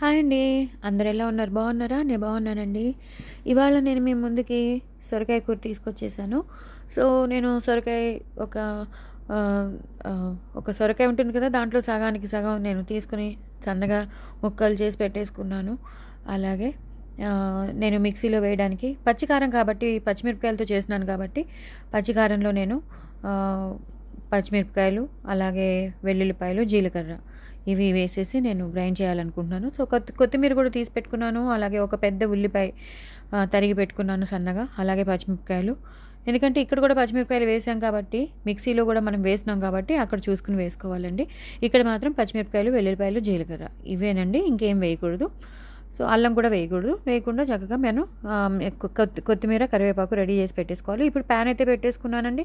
Hi అండి. అందరూ ఎలా ఉన్నారు? బాగున్నారా? నేను బాగున్నానండి. ఇవాళ నేను మీ ముందుకి సొరకాయ కూర తీసుకొచ్చేసాను. సో, నేను సొరకాయ ఒక ఆహ్, ఒక సొరకాయ ఉంటుంది కదా! దాంట్లో సగానికి సగం నేను తీసుకొని సన్నగా ముక్కలు చేసి పెట్టేసుకున్నాను. అలాగే నేను మిక్సీలో వేయడానికి పచ్చికారం కాబట్టి పచ్చిమిరపకాయలతో చేస్తున్నాను కాబట్టి పచ్చికారంలో నేను ఆహ్, పచ్చిమిరపకాయలు, అలాగే వెల్లుల్లిపాయలు, జీలకర్ర ఇవి వేసేసి నేను గ్రైండ్ చేయాలనుకుంటున్నాను. సో, కొత్తిమీర కూడా తీసి పెట్టుకున్నాను. అలాగే ఒక పెద్ద ఉల్లిపాయ తరిగి పెట్టుకున్నాను సన్నగా. అలాగే పచ్చిమిరపకాయలు. ఎందుకంటే ఇక్కడ కూడా పచ్చిమిరపకాయలు వేసాం కాబట్టి, మిక్సీలో కూడా మనం వేసినాం కాబట్టి అక్కడ చూసుకొని వేసుకోవాలండి. ఇక్కడ మాత్రం పచ్చిమిరపకాయలు, వెల్లుల్లిపాయలు, జీలకర్ర ఇవేనండి. ఇంకేం వేయకూడదు. సో, అల్లం కూడా వేయకూడదు. వేయకుండా చక్కగా నేను కొత్తిమీర, కరివేపాకు రెడీ చేసి పెట్టేసుకోవాలి. ఇప్పుడు ప్యాన్ అయితే పెట్టేసుకున్నానండి.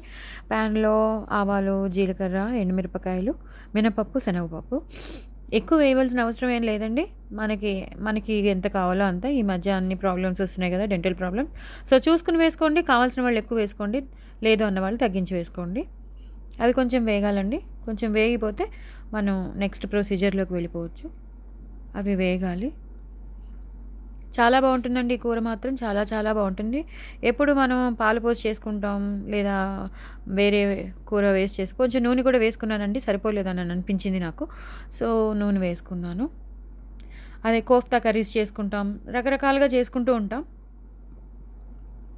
ప్యాన్లో ఆవాలు, జీలకర్ర, ఎండుమిరపకాయలు, మినపప్పు, శనగపప్పు ఎక్కువ వేయవలసిన అవసరం ఏం లేదండి. మనకి మనకి ఎంత కావాలో అంత. ఈ మధ్య అన్ని ప్రాబ్లమ్స్ వస్తున్నాయి కదా, డెంటల్ ప్రాబ్లమ్స్. సో, చూసుకుని వేసుకోండి. కావాల్సిన వాళ్ళు ఎక్కువ వేసుకోండి, లేదు అన్న వాళ్ళు తగ్గించి వేసుకోండి. అవి కొంచెం వేగాలండి. కొంచెం వేగిపోతే మనం నెక్స్ట్ ప్రొసీజర్లోకి వెళ్ళిపోవచ్చు. అవి వేగాలి. చాలా బాగుంటుందండి ఈ కూర మాత్రం. చాలా చాలా బాగుంటుంది. ఎప్పుడు మనం పాలు పోసి చేసుకుంటాం, లేదా వేరే కూర వేసి కొంచెం నూనె కూడా వేసుకున్నానండి. సరిపోలేదని అనిపించింది నాకు. సో, నూనె వేసుకున్నాను. అదే కోఫ్తా కర్రీస్ చేసుకుంటాం, రకరకాలుగా చేసుకుంటూ ఉంటాం.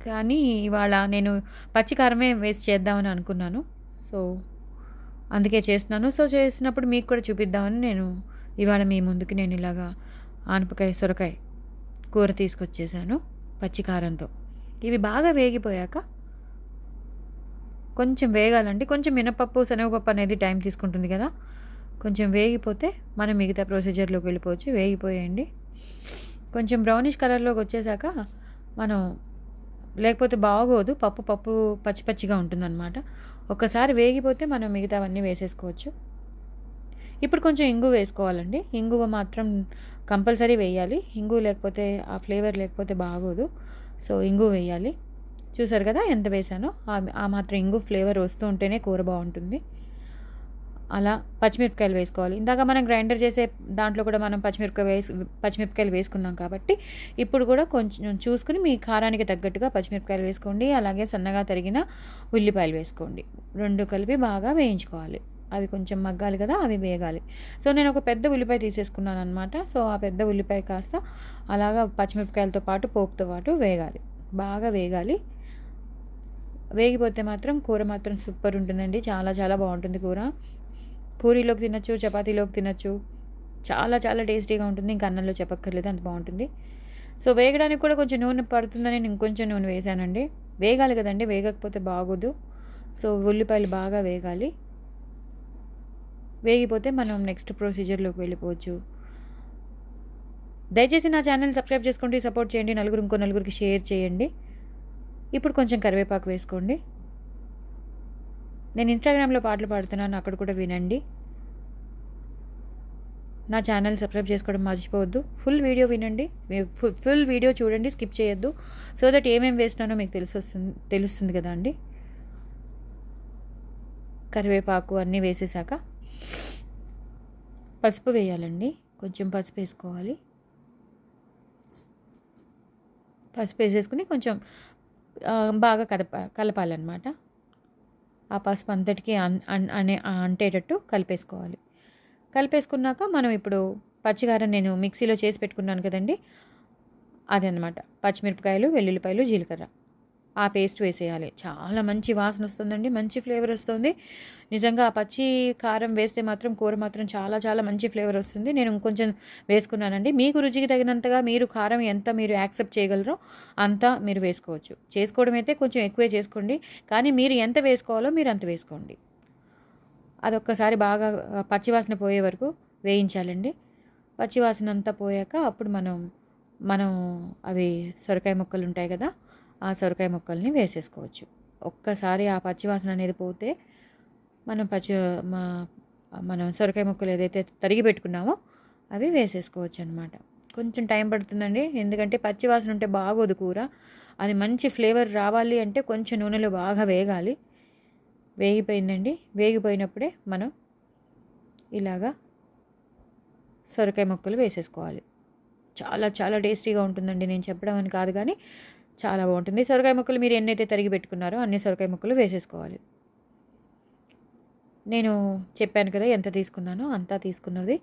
కానీ ఇవాళ నేను పచ్చికారమే వేసి చేద్దామని అనుకున్నాను. సో, అందుకే చేస్తున్నాను. సో, చేసినప్పుడు మీకు కూడా చూపిద్దామని నేను ఇవాళ మీ ముందుకు నేను ఇలాగా ఆనపకాయ, సొరకాయ కూర తీసుకొచ్చేసాను పచ్చికారంతో. ఇవి బాగా వేగిపోయాక కొంచెం వేగాలండి. కొంచెం మినపప్పు, శనగపప్పు అనేది టైం తీసుకుంటుంది కదా. కొంచెం వేగిపోతే మనం మిగతా ప్రొసీజర్లోకి వెళ్ళిపోవచ్చు. వేగిపోయండి. కొంచెం బ్రౌనిష్ కలర్లోకి వచ్చేసాక మనం, లేకపోతే బాగోదు, పప్పు పప్పు పచ్చి పచ్చిగా ఉంటుందన్నమాట. ఒక్కసారి వేగిపోతే మనం మిగతావన్నీ వేసేసుకోవచ్చు. ఇప్పుడు కొంచెం ఇంగువ వేసుకోవాలండి. ఇంగువ మాత్రం కంపల్సరీ వేయాలి. ఇంగువ లేకపోతే ఆ ఫ్లేవర్ లేకపోతే బాగోదు. సో, ఇంగువ వేయాలి. చూసారు కదా ఎంత వేసానో. ఆ మాత్రం ఇంగువ ఫ్లేవర్ వస్తూ ఉంటేనే కూర బాగుంటుంది. అలా పచ్చిమిరపకాయలు వేసుకోవాలి. ఇందాక మనం గ్రైండర్ చేసే దాంట్లో కూడా మనం పచ్చిమిరపకాయలు వేసుకున్నాం కాబట్టి ఇప్పుడు కూడా కొంచెం చూసుకుని మీ కారానికి తగ్గట్టుగా పచ్చిమిరపకాయలు వేసుకోండి. అలాగే సన్నగా తరిగిన ఉల్లిపాయలు వేసుకోండి. రెండు కలిపి బాగా వేయించుకోవాలి. అవి కొంచెం మగ్గాలి కదా, అవి వేగాలి. సో, నేను ఒక పెద్ద ఉల్లిపాయ తీసేసుకున్నాను అనమాట. సో, ఆ పెద్ద ఉల్లిపాయ కాస్త అలాగా పచ్చిమిరపకాయలతో పాటు పోపుతో పాటు వేగాలి. బాగా వేగాలి. వేగిపోతే మాత్రం కూర మాత్రం సూపర్ ఉంటుందండి. చాలా చాలా బాగుంటుంది కూర. పూరీలోకి తినచ్చు, చపాతీలోకి తినచ్చు. చాలా చాలా టేస్టీగా ఉంటుంది. ఇంకా అన్నంలో చెప్పక్కర్లేదు, అంత బాగుంటుంది. సో, వేగడానికి కూడా కొంచెం నూనె పడుతుందని నేను ఇంకొంచెం నూనె వేసానండి. వేగాలి కదండి, వేగకపోతే బాగోదు. సో, ఉల్లిపాయలు బాగా వేగాలి. వేగిపోతే మనం నెక్స్ట్ ప్రొసీజర్లోకి వెళ్ళిపోవచ్చు. దయచేసి నా ఛానల్ సబ్స్క్రైబ్ చేసుకోండి, సపోర్ట్ చేయండి, ఇంకో నలుగురికి షేర్ చేయండి. ఇప్పుడు కొంచెం కరివేపాకు వేసుకోండి. నేను ఇన్స్టాగ్రామ్లో పాటలు పాడుతున్నాను, అక్కడ కూడా వినండి. నా ఛానల్ సబ్స్క్రైబ్ చేసుకోవడం మర్చిపోవద్దు. ఫుల్ వీడియో వినండి, ఫుల్ వీడియో చూడండి, స్కిప్ చేయొద్దు. సో దట్ ఏమేమి వేస్తున్నానో మీకు తెలుస్తుంది కదా అండి. కరివేపాకు అన్నీ వేసేసాక పసుపు వేయాలండి. కొంచెం పసుపు వేసుకోవాలి. పసుపు వేసేసుకుని కొంచెం బాగా కలపాలన్నమాట. ఆ పసుపు అంతటికీ అంటేటట్టు కలిపేసుకోవాలి. కలిపేసుకున్నాక మనం ఇప్పుడు పచ్చికారం నేను మిక్సీలో చేసి పెట్టుకున్నాను కదండి, అదనమాట. పచ్చిమిరపకాయలు, వెల్లుల్లిపాయలు, జీలకర్ర ఆ పేస్ట్ వేసేయాలి. చాలా మంచి వాసన వస్తుందండి, మంచి ఫ్లేవర్ వస్తుంది. నిజంగా ఆ పచ్చి కారం వేస్తే మాత్రం కూర మాత్రం చాలా చాలా మంచి ఫ్లేవర్ వస్తుంది. నేను ఇంకొంచెం వేసుకున్నానండి. మీకు రుచికి తగినంతగా మీరు కారం ఎంత మీరు యాక్సెప్ట్ చేయగలరో అంత మీరు వేసుకోవచ్చు. చేసుకోవడం అయితే కొంచెం ఎక్కువే చేసుకోండి, కానీ మీరు ఎంత వేసుకోవాలో మీరు అంత వేసుకోండి. అదొక్కసారి బాగా పచ్చివాసన పోయే వరకు వేయించాలండి. పచ్చివాసన అంతా పోయాక అప్పుడు మనం అవి సొరకాయ ముక్కలు ఉంటాయి కదా, ఆ సొరకాయ ముక్కల్ని వేసేసుకోవచ్చు. ఒక్కసారి ఆ పచ్చివాసన అనేది పోతే మనం సొరకాయ ముక్కలు ఏదైతే తరిగి పెట్టుకున్నామో అవి వేసేసుకోవచ్చు అనమాట. కొంచెం టైం పడుతుందండి, ఎందుకంటే పచ్చివాసన ఉంటే బాగోదు కూర. అది మంచి ఫ్లేవర్ రావాలి అంటే కొంచెం నూనెలో బాగా వేగాలి. వేగిపోయిందండి. వేగిపోయినప్పుడే మనం ఇలాగా సొరకాయ ముక్కలు వేసేసుకోవాలి. చాలా చాలా టేస్టీగా ఉంటుందండి. నేను చెప్పడం అని కాదు కానీ చాలా బాగుంటుంది. సొరకాయ ముక్కలు మీరు ఎన్నైతే తరిగి పెట్టుకున్నారో అన్ని సొరకాయ ముక్కలు వేసేసుకోవాలి. నేను చెప్పాను కదా ఎంత తీసుకున్నానో అంతా తీసుకున్నది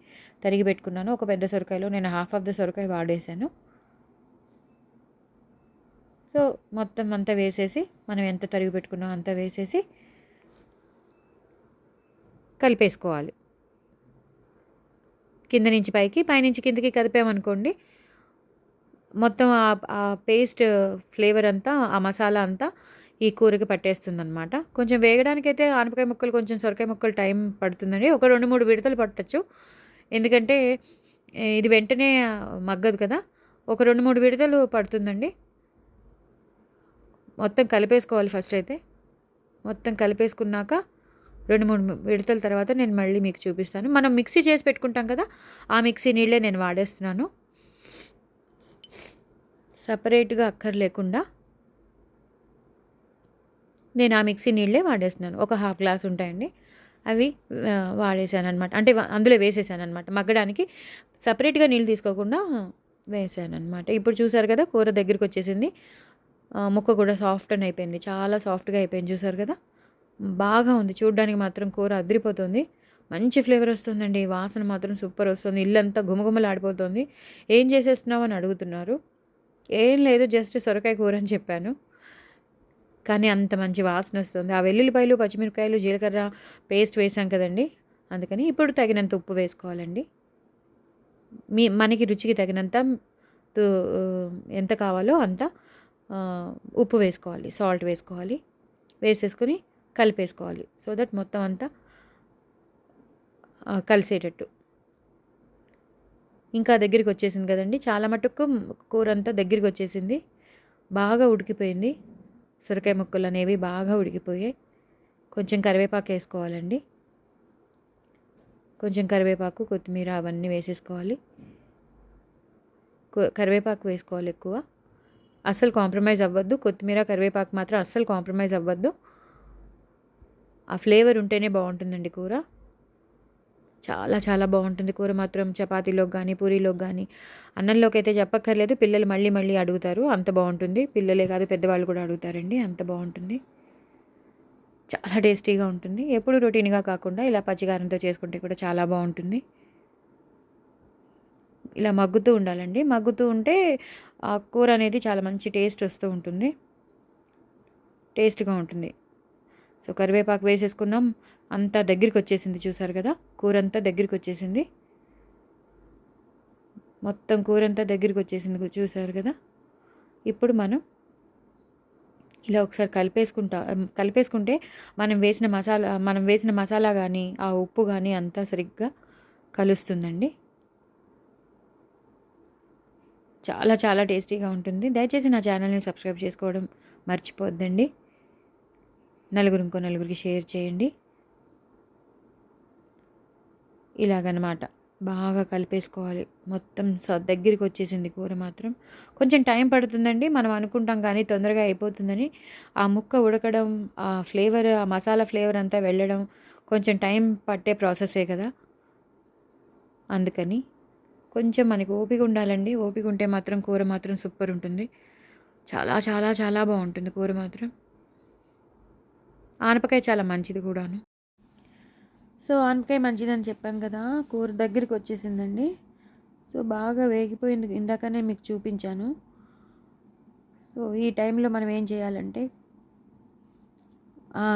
తరిగి పెట్టుకున్నాను. ఒక పెద్ద సొరకాయలో నేను హాఫ్ ఆఫ్ ద సొరకాయ వాడేసాను. సో మొత్తం అంతా వేసేసి మనం ఎంత తరిగి పెట్టుకున్నామో అంతా వేసేసి కలిపేసుకోవాలి. కింద నుంచి పైకి, పైనుంచి కిందకి కదిపామనుకోండి, మొత్తం ఆ పేస్ట్ ఫ్లేవర్ అంతా, ఆ మసాలా అంతా ఈ కూరకి పట్టేస్తుందన్నమాట. కొంచెం వేగడానికైతే ఆనపకాయ ముక్కలు కొంచెం సొరకాయ ముక్కలు టైం పడుతుందండి. ఒక 2-3 విడతలు పట్టచ్చు. ఎందుకంటే ఇది వెంటనే మగ్గదు కదా, ఒక 2-3 విడతలు పడుతుందండి. మొత్తం కలిపేసుకోవాలి. ఫస్ట్ అయితే మొత్తం కలిపేసుకున్నాక 2-3 విడతల తర్వాత నేను మళ్ళీ మీకు చూపిస్తాను. మనం మిక్సీ చేసి పెట్టుకుంటాం కదా, ఆ మిక్సీ నీళ్ళే నేను వాడేస్తున్నాను. సపరేట్గా అక్కర్లేకుండా నేను ఆ మిక్సీ నీళ్ళే వాడేస్తున్నాను. ఒక హాఫ్ గ్లాస్ ఉంటాయండి, అవి వాడేసాను అనమాట. అంటే అందులో వేసేసాను అనమాట. మగ్గడానికి సపరేట్గా నీళ్ళు తీసుకోకుండా వేసాను అనమాట. ఇప్పుడు చూసారు కదా కూర దగ్గరికి వచ్చేసింది. ముక్క కూడా సాఫ్ట్ అని అయిపోయింది, చాలా సాఫ్ట్గా అయిపోయింది. చూసారు కదా, బాగా ఉంది. చూడడానికి మాత్రం కూర అదిరిపోతుంది. మంచి ఫ్లేవర్ వస్తుందండి. వాసన మాత్రం సూపర్ వస్తుంది. ఇల్లంతా గుమగుమలాడిపోతుంది. ఏం చేసేస్తున్నావు అని అడుగుతున్నారు. ఏం లేదు, జస్ట్ సొరకాయ కూర అని చెప్పాను, కానీ అంత మంచి వాసన వస్తుంది. ఆ వెల్లుల్లిపాయలు, పచ్చిమిరపకాయలు, జీలకర్ర పేస్ట్ వేసాం కదండి, అందుకని. ఇప్పుడు తగినంత ఉప్పు వేసుకోవాలండి. మనకి రుచికి తగినంత ఎంత కావాలో అంత ఉప్పు వేసుకోవాలి, సాల్ట్ వేసుకోవాలి. వేసేసుకొని కలిపేసుకోవాలి. సో దట్ మొత్తం అంతా కలిసేటట్టు. ఇంకా దగ్గరికి వచ్చేసింది కదండి, చాలా మటుకు కూర అంతా దగ్గరికి వచ్చేసింది. బాగా ఉడికిపోయింది. సొరకాయ ముక్కలు అనేవి బాగా ఉడికిపోయాయి. కొంచెం కరివేపాకు వేసుకోవాలండి. కొంచెం కరివేపాకు, కొత్తిమీర అవన్నీ వేసేసుకోవాలి. కరివేపాకు వేసుకోవాలి ఎక్కువ. అస్సలు కాంప్రమైజ్ అవ్వద్దు. కొత్తిమీర, కరివేపాకు మాత్రం అస్సలు కాంప్రమైజ్ అవ్వద్దు. ఆ ఫ్లేవర్ ఉంటేనే బాగుంటుందండి కూర. చాలా చాలా బాగుంటుంది కూర మాత్రం. చపాతీలోకి కానీ, పూరీలోకి కానీ, అన్నంలోకి అయితే చెప్పక్కర్లేదు. పిల్లలు మళ్ళీ మళ్ళీ అడుగుతారు, అంత బాగుంటుంది. పిల్లలే కాదు, పెద్దవాళ్ళు కూడా అడుగుతారండి, అంత బాగుంటుంది. చాలా టేస్టీగా ఉంటుంది. ఎప్పుడు రొటీన్గా కాకుండా ఇలా పచ్చికారంతో చేసుకుంటే కూడా చాలా బాగుంటుంది. ఇలా మగ్గుతూ ఉండాలండి. మగ్గుతూ ఉంటే ఆ కూర అనేది చాలా మంచి టేస్ట్ వస్తూ ఉంటుంది, టేస్ట్గా ఉంటుంది. సో కరివేపాకు వేసేసుకున్నాం. అంతా దగ్గరికి వచ్చేసింది. చూసారు కదా, కూర అంతా దగ్గరికి వచ్చేసింది. మొత్తం కూర అంతా దగ్గరికి వచ్చేసింది. చూసారు కదా. ఇప్పుడు మనం ఇలా ఒకసారి కలిపేసుకుంటే మనం వేసిన మసాలా కానీ, ఆ ఉప్పు కానీ అంతా సరిగ్గా కలుస్తుందండి. చాలా చాలా టేస్టీగా ఉంటుంది. దయచేసి నా ఛానల్ని సబ్స్క్రైబ్ చేసుకోవడం మర్చిపోద్దండి. ఇంకో నలుగురికి షేర్ చేయండి. ఇలాగనమాట బాగా కలిపేసుకోవాలి. మొత్తం దగ్గరికి వచ్చేసింది కూర మాత్రం. కొంచెం టైం పడుతుందండి. మనం అనుకుంటాం కానీ తొందరగా అయిపోతుందని. ఆ ముక్క ఉడకడం, ఆ ఫ్లేవర్, ఆ మసాలా ఫ్లేవర్ అంతా వెళ్ళడం కొంచెం టైం పట్టే ప్రాసెసే కదా, అందుకని కొంచెం మనకి ఓపిక ఉండాలండి. ఓపిక ఉంటే మాత్రం కూర మాత్రం సూపర్ ఉంటుంది. చాలా చాలా చాలా బాగుంటుంది కూర మాత్రం. ఆనపకాయ చాలా మంచిది కూడాను. సో ఆనపకాయ మంచిదని చెప్పాను కదా, కూర దగ్గరికి వచ్చేసిందండి. సో బాగా వేగిపోయింది, ఇందాకనే మీకు చూపించాను. సో ఈ టైంలో మనం ఏం చేయాలంటే,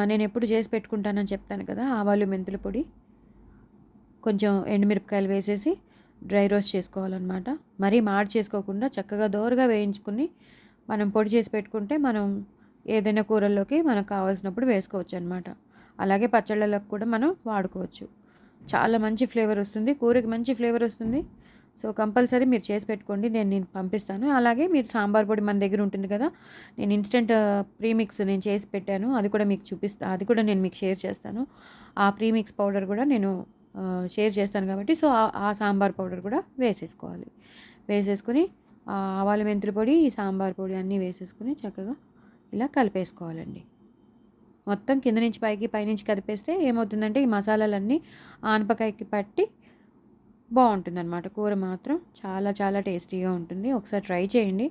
నేను ఎప్పుడు చేసి పెట్టుకుంటానని చెప్తాను కదా, ఆవాలు, మెంతుల పొడి, కొంచెం ఎండుమిరపకాయలు వేసేసి డ్రై రోస్ట్ చేసుకోవాలన్నమాట. మరీ మాడి చేసుకోకుండా చక్కగా దోరగా వేయించుకుని మనం పొడి చేసి పెట్టుకుంటే మనం ఏదైనా కూరల్లోకి మనకు కావాల్సినప్పుడు వేసుకోవచ్చు అనమాట. అలాగే పచ్చళ్ళలోకి కూడా మనం వాడుకోవచ్చు. చాలా మంచి ఫ్లేవర్ వస్తుంది, కూరకి మంచి ఫ్లేవర్ వస్తుంది. సో కంపల్సరీ మీరు చేసి పెట్టుకోండి, నేను పంపిస్తాను. అలాగే మీరు సాంబార్ పొడి మన దగ్గర ఉంటుంది కదా, నేను ఇన్స్టెంట్ ప్రీమిక్స్ నేను చేసి పెట్టాను, అది కూడా మీకు చూపిస్తాను, అది కూడా నేను మీకు షేర్ చేస్తాను. ఆ ప్రీమిక్స్ పౌడర్ కూడా నేను షేర్ చేస్తాను కాబట్టి, సో ఆ సాంబార్ పౌడర్ కూడా వేసేసుకోవాలి. వేసేసుకొని ఆవాల మెంతుల పొడి, ఈ సాంబార్ పొడి అన్నీ వేసేసుకొని చక్కగా ఇలా కలిపేసుకోవాలండి. మొత్తం కింద నుంచి పైకి, పైనుంచి కలిపేస్తే ఏమవుతుందంటే ఈ మసాలాలన్నీ ఆనపకాయకి పట్టి బాగుంటుందన్నమాట. కూర మాత్రం చాలా చాలా టేస్టీగా ఉంటుంది. ఒకసారి ట్రై చేయండి.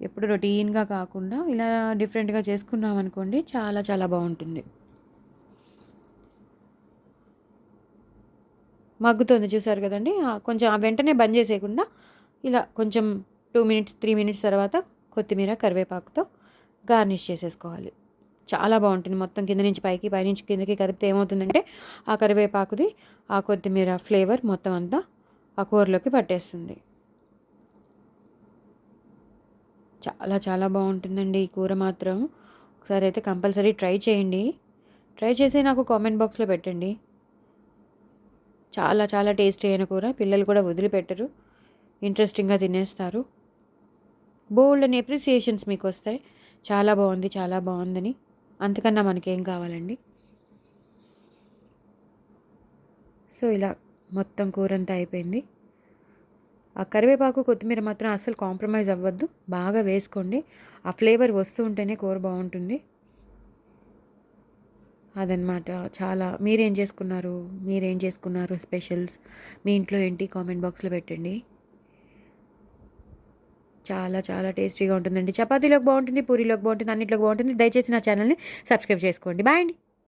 ఎప్పుడు రొటీన్గా కాకుండా ఇలా డిఫరెంట్గా చేసుకున్నాం అనుకోండి, చాలా చాలా బాగుంటుంది. మగ్గుతుంది చూసారు కదండి. కొంచెం వెంటనే బంద్ చేసేయకుండా ఇలా కొంచెం 2 మినిట్స్ 3 మినిట్స్ తర్వాత కొత్తిమీర కరివేపాకుతో గార్నిష్ చేసేసుకోవాలి. చాలా బాగుంటుంది. మొత్తం కింద నుంచి పైకి, పైనుంచి కిందకి కదిపితే ఏమవుతుందంటే ఆ కరివేపాకుది ఆ కొత్తిమీర ఫ్లేవర్ మొత్తం అంతా ఆ కూరలోకి పట్టేస్తుంది. చాలా చాలా బాగుంటుందండి ఈ కూర మాత్రం. ఒకసారి అయితే కంపల్సరీ ట్రై చేయండి. ట్రై చేసి నాకు కామెంట్ బాక్స్లో పెట్టండి. చాలా చాలా టేస్టీ అయిన కూర, పిల్లలు కూడా వదిలిపెట్టరు, ఇంట్రెస్టింగ్గా తినేస్తారు. బోల్డ్ అని అప్రిసియేషన్స్ మీకు వస్తాయి, చాలా బాగుంది చాలా బాగుందని. అంతకన్నా మనకేం కావాలండి. సో ఇలా మొత్తం కూర అంతా అయిపోయింది. ఆ కరివేపాకు కొత్తిమీర మాత్రం అస్సలు కాంప్రమైజ్ అవ్వద్దు, బాగా వేసుకోండి. ఆ ఫ్లేవర్ వస్తూ ఉంటేనే కూర బాగుంటుంది. అదనమాట. చాలా మీరేం చేసుకున్నారు స్పెషల్స్? మీ ఇంట్లో ఏంటి కామెంట్ బాక్స్లో పెట్టండి. చాలా చాలా టేస్టీగా ఉంటుందండి. చపాతీలోకి బాగుంటుంది, పూరీలోకి బాగుంటుంది, అన్నిట్లోకి బాగుంటుంది. దయచేసి నా ఛానల్ని సబ్స్క్రైబ్ చేసుకోండి. బాయ్ అండి.